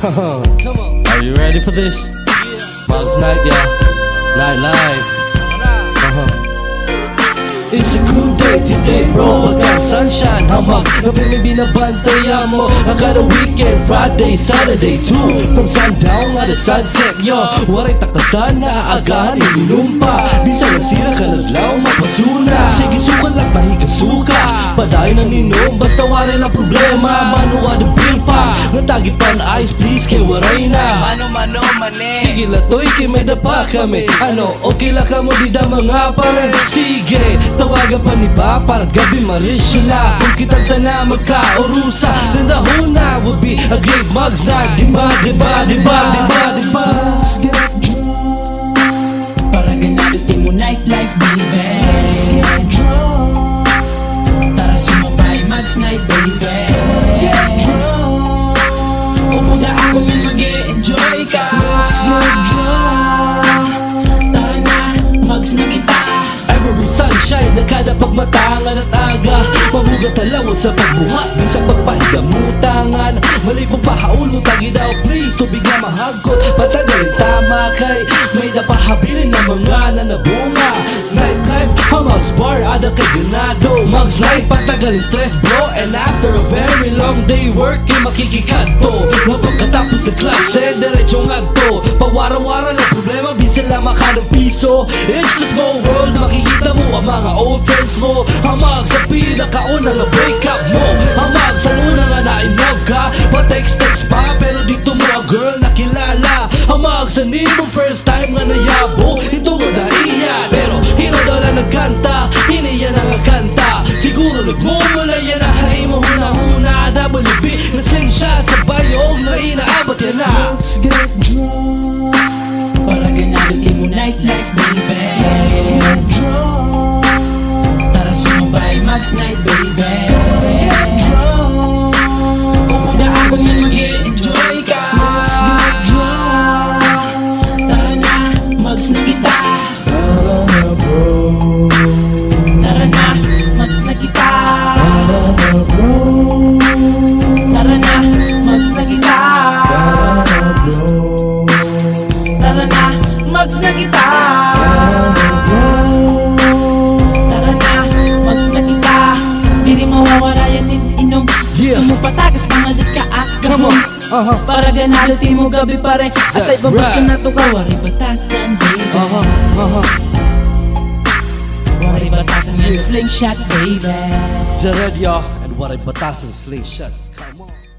Are you ready for this? Mug's Night, yeah. Night live. It's a good day today, bro. Pagka sunshine, hamag gabi may binabantayan mo. Akala weekend, Friday, Saturday too. From sundown at sunset, yo. Waray takasan na agahan, inumpa. Bisang nasira ka naglaw, mapasuna. Sige sukan lang, tahi ka suka. Padayon ng inom, basta waray lang problema. Manuwa the bill pa. Natagit pa na ice, please, kay waray na. Mano, mane. Sige latoy, kay may dapa kami. Ano, okay lang ka mo, di da mga pare. Sige, tawagan pa ni ba para gabi marisila. Kung kitang tana magkaurusa, then the whole night would be a great Mug's Night. Diba, diba, diba, diba, diba. Let's get drunk. Para ganalitin mo nightlife, baby. Let's get drunk. Tara sumabay, Mug's Night, baby. Get drunk. Upo na ako nga mag-e-enjoy ka. Let's get drunk. Tara na, Mug's na kita. Every sunshine na kada pagmatangan at aga. Mabugat talaw sa pagbuhat, di sa pagpahigamutangan. Mali po pahaul mo tagi daw, please. Tubig na mahagot, patagalin tama kay may napahabilin na mga nanabunga. Nightlife, Mug's Bar, ada kay ganado. Mug's Life, patagalin stress bro. And after a very long day working, makikikanto. Mapagkatapos sa klase, diretsong agto. Pawara-wara na problema, di sila makadang piso. It's a small world, makikita mo ang mga old friends mo. Hamag sa pinakauna nga breakup mo. Hamag sa luna nga na-inlove ka. Pa-text-text pa, pero dito mo ang girl nakilala. Hamag sa nimo first time nga nayabo. Ito mo na iya, pero hino daw lang nagkanta. Hiniya na nga kanta. Siguro nagmumula yan na hay mo huna-huna. WB na slingshot sa bayong na inaabot yan na. Let's get drunk. Para ganalitin mo nightlife, baby. Let's get drunk. Tara sumabay, Mug's Night, baby. Get drunk. Upo na ako nga mag-e-enjoy ka. Let's get drunk. Tara na, Mug's na kita. Tara na, Mug's na kita. Tara na, Mug's na kita. Tara na, Mug's na kita. Tara na, Mug's na kita. Hindi mawawala yan inom. Gusto mo patagas, pangalit ka Come on, para ganalitin mo gabi pare. Asay babas ka na to ka, wari batasan baby. Wari batasan yan, slingshots baby. Jared, y'all, and what I batasan slingshots. Come on.